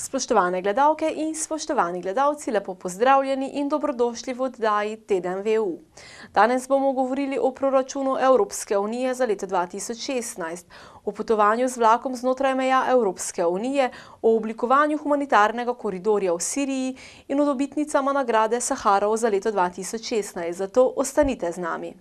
Spoštovane gledalke in spoštovani gledalci, lepo pozdravljeni in dobrodošli v oddaji Teden VU. Danes bomo govorili o proračunu Evropske unije za leto 2016, o potovanju z vlakom znotraj meja Evropske unije, o oblikovanju humanitarnega koridorja v Siriji in o dobitnicama nagrade Saharov za leto 2016. Zato ostanite z nami.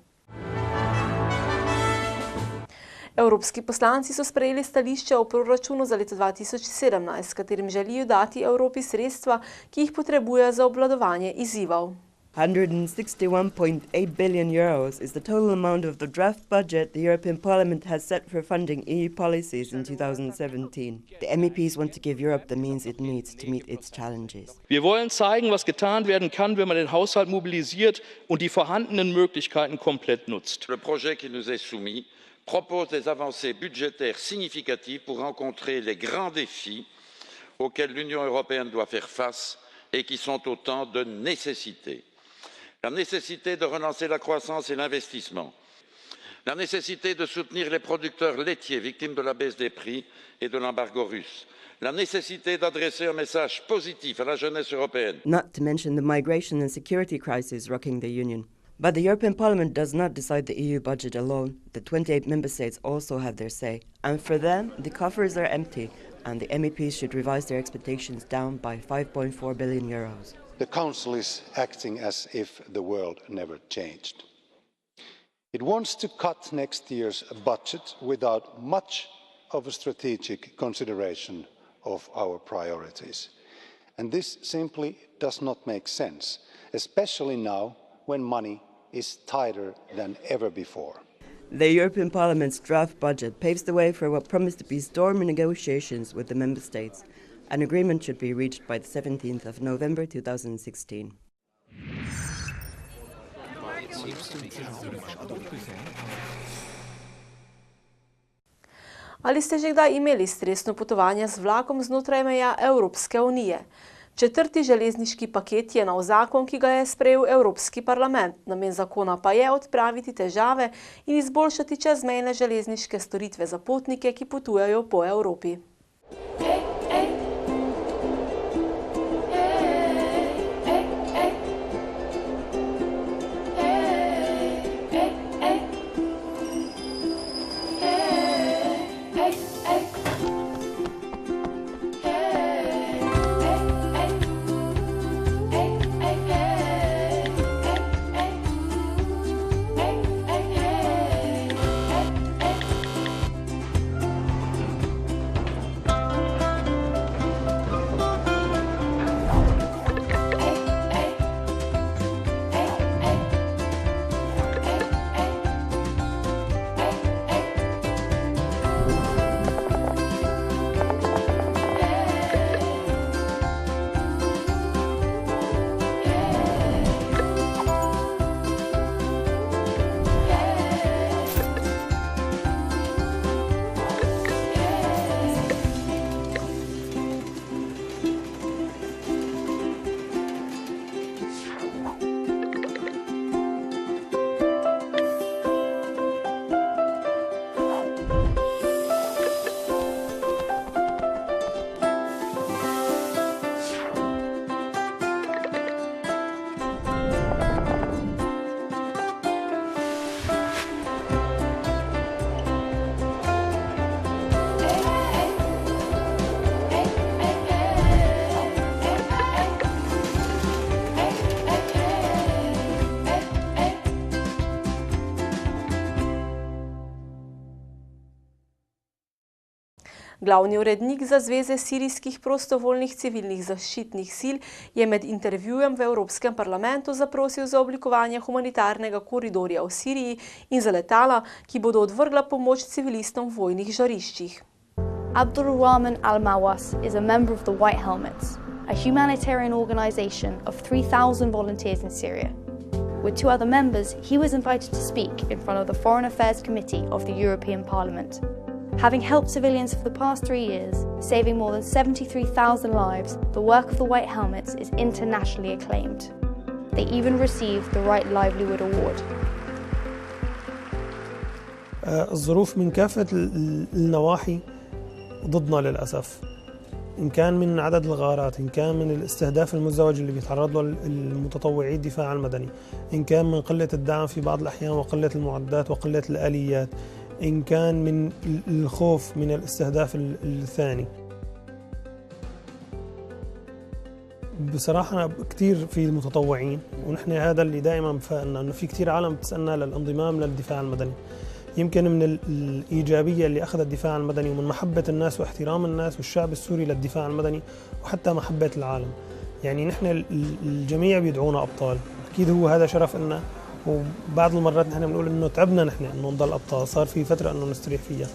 Evropski poslanci so sprejeli stališče o proračunu za leto 2017, s katerim želijo dati Evropi sredstva, ki jih potrebuje za obvladovanje izzivov. 161.8 billion euros is the total amount of the draft budget the European Parliament has set for funding EU policies in 2017. The MEPs want to give Europe the means it needs to meet its challenges. Wir wollen zeigen, was getan werden kann, wenn man den Haushalt mobilisiert und die vorhandenen Möglichkeiten komplett nutzt. Le projet qui nous est soumis propose des avancées budgétaires significatives pour rencontrer les grands défis auxquels l'Union européenne doit faire face et qui sont autant de nécessités. La nécessité de relancer la croissance et l'investissement. La nécessité de soutenir les producteurs laitiers victimes de la baisse des prix et de l'embargo russe. La nécessité d'adresser un message positif à la jeunesse européenne. Not to mention the migration and security crisis rocking the Union. But the European Parliament does not decide the EU budget alone. The 28 member states also have their say. And for them, the coffers are empty, and the MEPs should revise their expectations down by 5.4 billion euros. The Council is acting as if the world never changed. It wants to cut next year's budget without much of a strategic consideration of our priorities. And this simply does not make sense, especially now when money is tighter than ever before. The European Parliament's draft budget paves the way for what promised to be stormy negotiations with the member states. An agreement should be reached by the 17th of November 2016. Ali ste že kdaj imeli stresno potovanje z vlakom znotraj meja Evropske unije? Četrti železniški paket je nov zakon, ki ga je sprejel Evropski parlament. Namen zakona pa je odpraviti težave in izboljšati čezmejne železniške storitve za potnike, ki potujejo po Evropi. Glavni urednik za Zveze sirijskih prostovoljnih civilnih zaščitnih sil je med intervjujem v Evropskem parlamentu zaprosil za oblikovanje humanitarnega koridorja v Siriji in za letala, ki bodo odvrgla pomoč civilistom v vojnih žariščih. Abdulrahman Al-Mawas is a member of the White Helmets, a humanitarian organization of 3,000 volunteers in Syria. With two other members, he was invited to speak in front of the Foreign Affairs Committee of the European Parliament. Having helped civilians for the past 3 years, saving more than 73,000 lives, the work of the White Helmets is internationally acclaimed. They even received the Right Livelihood Award. الظروف من كافة النواحي ضدنا للأسف. إن كان من عدد الغارات، إن كان من الاستهداف المزدوج اللي بيتعرض له المتطوعي الدفاع المدني، إن كان من قلة الدعم في بعض الأحيان وقلة المعدات وقلة الآليات، إن كان من الخوف من الاستهداف الثاني. بصراحة كتير في متطوعين، ونحن هذا اللي دائما بفائلنا إنه في كتير عالم بتسألنا للانضمام للدفاع المدني. يمكن من الإيجابية اللي أخذ الدفاع المدني ومن محبة الناس واحترام الناس والشعب السوري للدفاع المدني وحتى محبة العالم. يعني نحن الجميع بيدعونا أبطال، أكيد هو هذا شرف لنا، وبعض المرات نحن بنقول إنه تعبنا نحن إنه نضل أبطال، صار في فترة إنه نستريح فيها.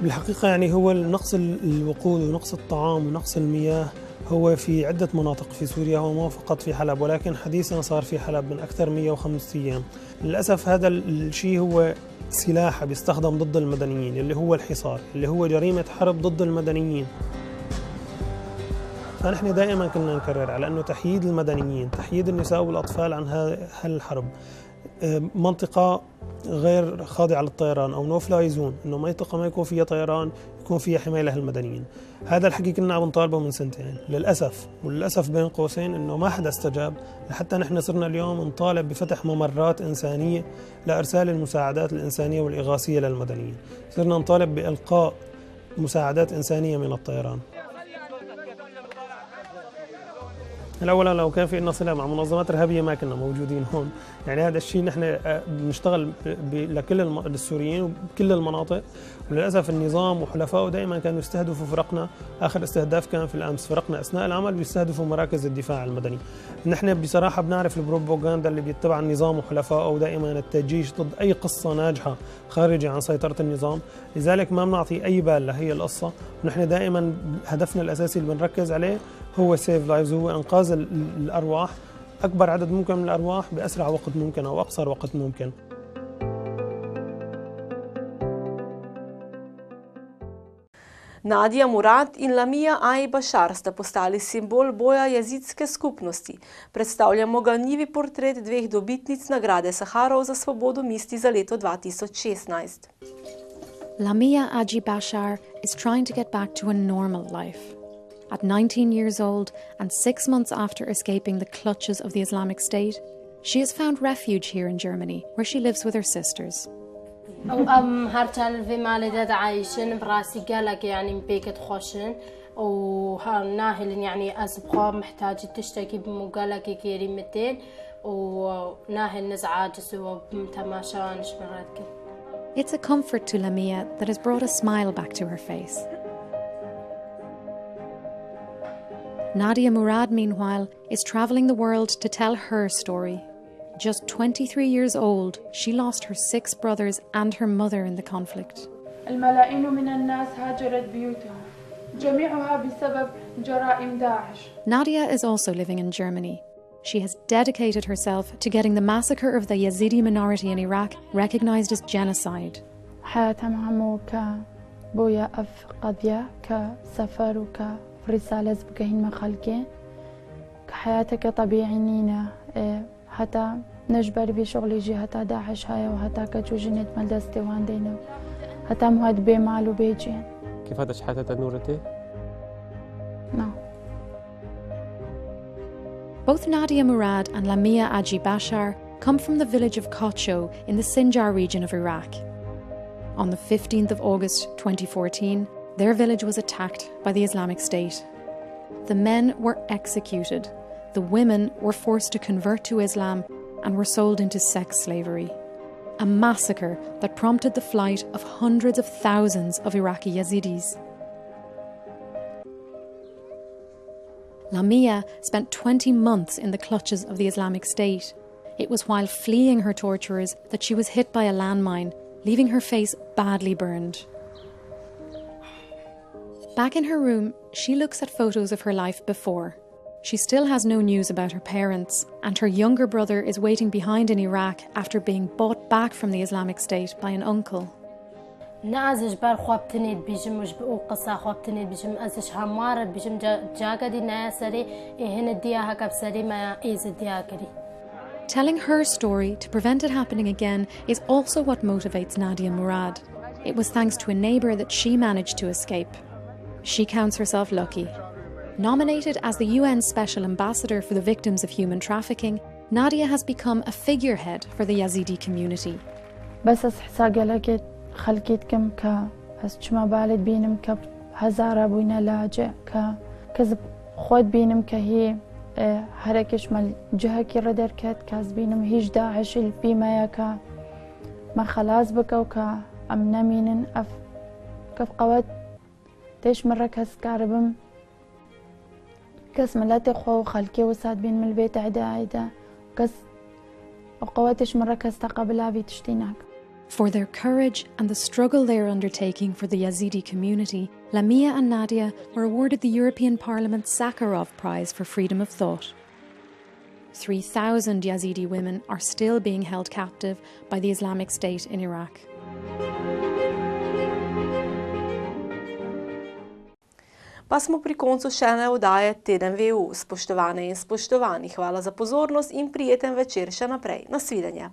بالحقيقة يعني هو نقص الوقود ونقص الطعام ونقص المياه هو في عدة مناطق في سوريا، هو مو فقط في حلب، ولكن حديثا صار في حلب من أكثر 105 أيام. للأسف هذا الشيء هو سلاح بيستخدم ضد المدنيين، اللي هو الحصار، اللي هو جريمة حرب ضد المدنيين. فنحن دائما كنا نكرر على أنه تحييد المدنيين، تحييد النساء والأطفال عن هالحرب، منطقة غير خاضعة للطيران أو نو فلاي زون، إنه منطقة ما يكون فيها طيران، يكون فيها حماية للمدنيين. هذا الحكي كنا عم نطالبه من سنتين، للأسف وللأسف بين قوسين إنه ما حدا استجاب، لحتى نحن صرنا اليوم نطالب بفتح ممرات إنسانية لإرسال المساعدات الإنسانية والإغاثية للمدنيين، صرنا نطالب بإلقاء مساعدات إنسانية من الطيران. الأولا لو كان في لنا صلة مع منظمات إرهابية ما كنا موجودين هون، يعني هذا الشيء نحن بنشتغل لكل السوريين وبكل المناطق، وللأسف النظام وحلفائه دائما كانوا يستهدفوا فرقنا. آخر استهداف كان في الأمس، فرقنا أثناء العمل بيستهدفوا مراكز الدفاع المدني. نحن بصراحة بنعرف البروباغندا اللي بيتبع النظام وحلفائه، ودائما التجيش ضد أي قصة ناجحة خارجة عن سيطرة النظام، لذلك ما بنعطي أي بال لهي القصة. ونحن دائما هدفنا الأساسي اللي بنركز عليه هو سيف لايفز، هو إنقاذ الأرواح، أكبر عدد ممكن من الأرواح بأسرع وقت ممكن أو أقصر وقت ممكن. Nadia Murad in Lamia Aj Bashar sta postali simbol boja jezidske skupnosti. Predstavljamo ganljivi portret dveh dobitnic nagrade Saharov za svobodo misli za leto 2016. Lamia Aj Bashar is trying to get back to a normal life. At 19 years old and 6 months after escaping the clutches of the Islamic State, she has found refuge here in Germany, where she lives with her sisters. هرتال في مالداد عايشين براسي قالك يعني مبيكت خوشن وناهل يعني أسبقا محتاج تشتكي بمقالك كلمتين وناهل نزعاج سوا بمتماشان شمراتك. It's a comfort to Lamia that has brought a smile back to her face. Nadia Murad, meanwhile, is travelling the world to tell her story. Just 23 years old, she lost her 6 brothers and her mother in the conflict. الملايين من الناس هاجرت بيوتها جميعها بسبب جرائم داعش. Nadia is also living in Germany. She has dedicated herself to getting the massacre of the Yazidi minority in Iraq recognized as genocide. حياتها معمو كبويا أف قضية كسفر وكرسالة زبقهين مخلقين كحياتك طبيعي نينا حتى نجبر بشغلي جهة داعش هاي وحتى كجوجنت ملدستي واندينا حتى مهد بمال وبيجين. كيف هذا شحاتة نورتي؟ نعم. Both Nadia Murad and Lamia Aj Bashar come from the village of Kocho in the Sinjar region of Iraq. On the 15th of August 2014, their village was attacked by the Islamic State. The men were executed. The women were forced to convert to Islam and were sold into sex slavery. A massacre that prompted the flight of hundreds of thousands of Iraqi Yazidis. Lamia spent 20 months in the clutches of the Islamic State. It was while fleeing her torturers that she was hit by a landmine, leaving her face badly burned. Back in her room, she looks at photos of her life before. She still has no news about her parents, and her younger brother is waiting behind in Iraq after being bought back from the Islamic State by an uncle. نازج بار خوابتني بيجم مش بقصة خوابتني بيجم أزش همارة بيجم جاكدي ناسري هنا دياها كبسري ما إيز دياكري. Telling her story to prevent it happening again is also what motivates Nadia Murad. It was thanks to a neighbour that she managed to escape. She counts herself lucky. Nominated as the UN Special Ambassador for the Victims of Human Trafficking, Nadia has become a figurehead for the Yazidi community. بس أحسا قلقت خلقيت كم هس چما بالد بينم هزارة بوينة لاجئ كذب خود بينم هي هركش مال جهة كي ردر كت كاز بينم هيج داعش البيما يكا ما خلاص بكو أم نمينن كف قوات تيش مرة كاس كاربم كاس ملاتي خو خلقي وساد بين من البيت عدا كاس وقواتش مرة كاس تقابلها في تشتيناك. For their courage and the struggle they are undertaking for the Yazidi community, Lamia and Nadia were awarded the European Parliament's Sakharov Prize for Freedom of Thought. 3,000 Yazidi women are still being held captive by the Islamic State in Iraq. Pa smo pri koncu še ene oddaje Teden VU. Spoštovane in spoštovani, hvala za pozornost in prijeten večer še naprej. Nasvidenje.